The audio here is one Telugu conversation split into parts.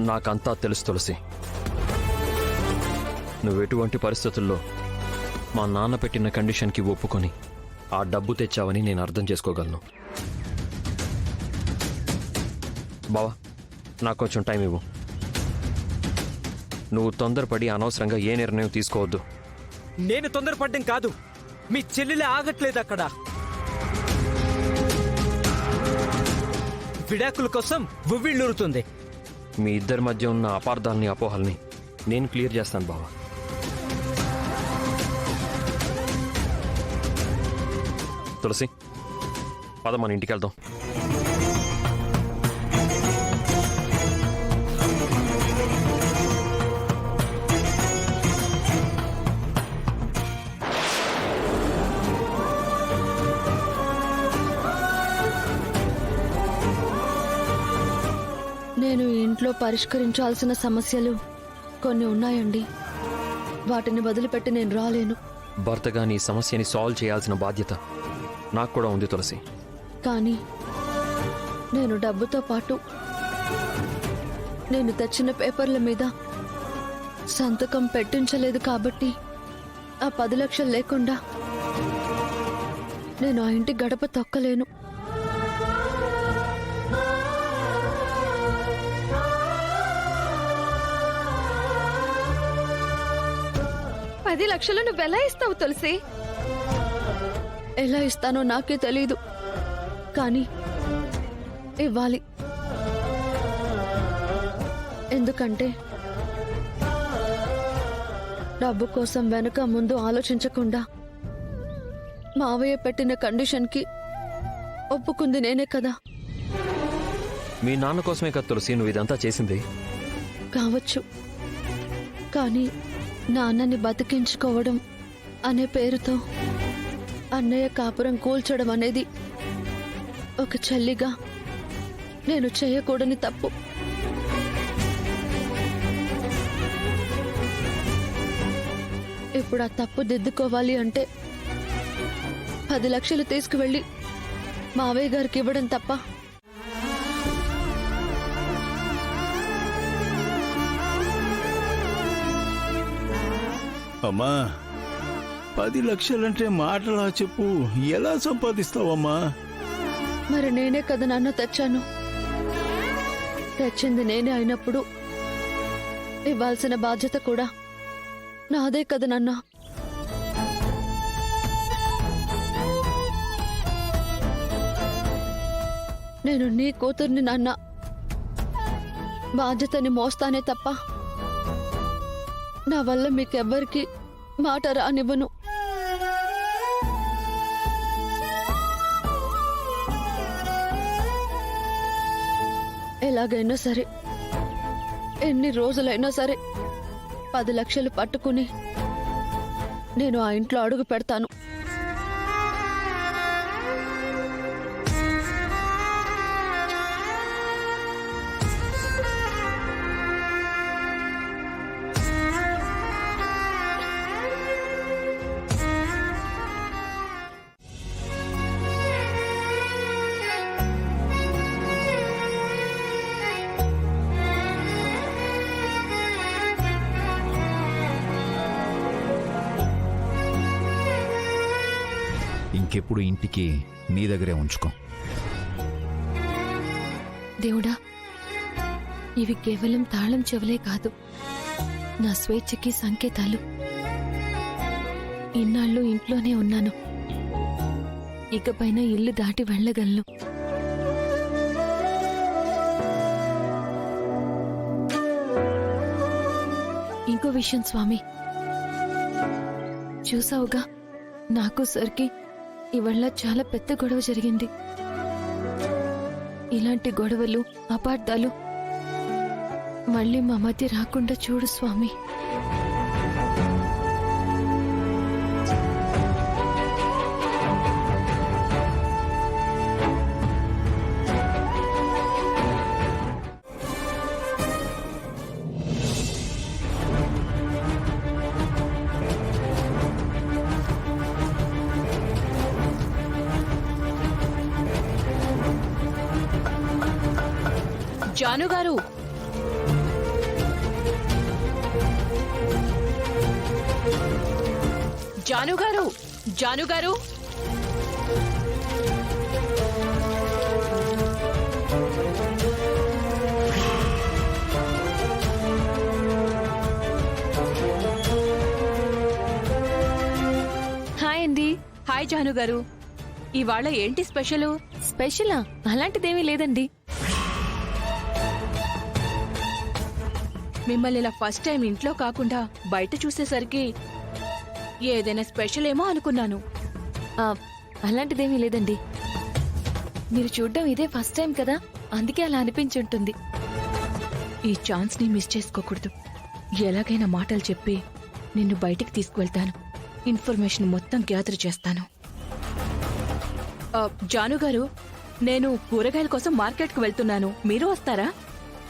నాకంతా తెలుసు తులసి. నువ్వు ఎటువంటి పరిస్థితుల్లో మా నాన్న పెట్టిన కండిషన్కి ఒప్పుకొని ఆ డబ్బు తెచ్చావని నేను అర్థం చేసుకోగలను. బావా, నాకు కొంచెం టైం ఇవ్వు. నువ్వు తొందరపడి అనవసరంగా ఏ నిర్ణయం తీసుకోవద్దు. నేను తొందరపడ్డం కాదు, మీ చెల్లెలే ఆగట్లేదు అక్కడ. విడాకుల కోసం ఉవ్విళ్ళూరుతుంది. మీ ఇద్దరి మధ్య ఉన్న అపార్థాలని అపోహల్ని నేను క్లియర్ చేస్తాను బావా. తులసి, పద మన ఇంటికి వెళ్దాం. నేను ఇంట్లో పరిష్కరించాల్సిన సమస్యలు కొన్ని ఉన్నాయండి. వాటిని వదిలిపెట్టి నేను రాలేను. భర్తగా నీ సమస్యని సాల్వ్ చేయాల్సిన బాధ్యత నాకు కూడా ఉంది తులసి. కానీ నేను డబ్బుతో పాటు నేను తెచ్చిన పేపర్ల మీద సంతకం పెట్టించలేదు కాబట్టి ఆ 10 లక్షలు లేకుండా నేను ఆ ఇంటి గడప తొక్కలేను. పది లక్షలు నువ్వెలా ఇస్తావు తులసి? ఎలా ఇస్తానో నాకే తెలీదు, కానీ ఇవ్వాలి. ఎందుకంటే డబ్బు కోసం వెనక ముందు ఆలోచించకుండా మావయ్య పెట్టిన కండిషన్కి ఒప్పుకుంది నేనే కదా. మీ నాన్న కోసమే కదా తులసి నువ్వు ఇదంతా చేసింది. కావచ్చు, కానీ నాన్నని బతికించుకోవడం అనే పేరుతో అన్నయ్య కాపురం కూల్చడం అనేది ఒక చెల్లిగా నేను చేయకూడని తప్పు. ఇప్పుడు ఆ తప్పు దిద్దుకోవాలి అంటే 10 లక్షలు తీసుకువెళ్ళి మావయ్య గారికి ఇవ్వడం తప్ప. అమ్మా, 10 లక్షలంటే మాటలా చెప్పు, ఎలా సంపాదిస్తావమ్మా? మరి నేనే కదా నాన్న తెచ్చాను. తెచ్చింది నేనే అయినప్పుడు ఇవ్వాల్సిన బాధ్యత కూడా నాదే కదా నాన్న. నేను నీ కూతుర్ని నాన్న. బాధ్యతని మోస్తానే తప్ప నా వల్ల మీకెవ్వరికి మాట రానివ్వను. ఎలాగైనా సరే, ఎన్ని రోజులైనా సరే 10 లక్షలు పట్టుకుని నేను ఆ ఇంట్లో అడుగు పెడతాను. ఇంకెప్పుడు ఇంటికి నీ దగ్గరే ఉంచుకో. దేవుడా, ఇవి కేవలం తాళం చెవులే కాదు, నా స్వేచ్ఛకి సంకేతాలు. ఇన్నాళ్ళు ఇంట్లోనే ఉన్నాను, ఇకపైన ఇల్లు దాటి వెళ్ళగలను. ఇంకో విషయం స్వామి, చూసావుగా నాకు సర్కి ఇవాళ చాలా పెద్ద గొడవ జరిగింది. ఇలాంటి గొడవలు, అపార్థాలు మళ్ళీ మా మధ్య రాకుండా చూడు స్వామి. జానుగారు, జాను గారు, జాను గారు, హాయ్ అండి. హాయ్ జాను గారు. ఇవాళ ఏంటి స్పెషల్? స్పెషలా? అలాంటిదేమీ లేదండి. మిమ్మల్ని ఇలా ఫస్ట్ టైం ఇంట్లో కాకుండా బయట చూసేసరికి ఏదైనా స్పెషల్ ఏమో అనుకున్నాను. ఆ, అలాంటిదేమీ లేదండి. మీరు చూడ్డం ఇదే ఫస్ట్ టైం కదా, అందుకే అలా అనిపించుంటుంది. ఈ ఛాన్స్ ని మిస్ చేసుకోకూడదు. ఎలాగైనా మాటలు చెప్పి నిన్ను బయటికి తీసుకువెళ్తాను. ఇన్ఫర్మేషన్ మొత్తం గ్యాదర్ చేస్తాను. జాను గారు, నేను కూరగాయల కోసం మార్కెట్కి వెళ్తున్నాను. మీరు వస్తారా?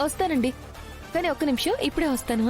వస్తానండి, కానీ ఒక్క నిమిషం, ఇప్పుడే వస్తాను.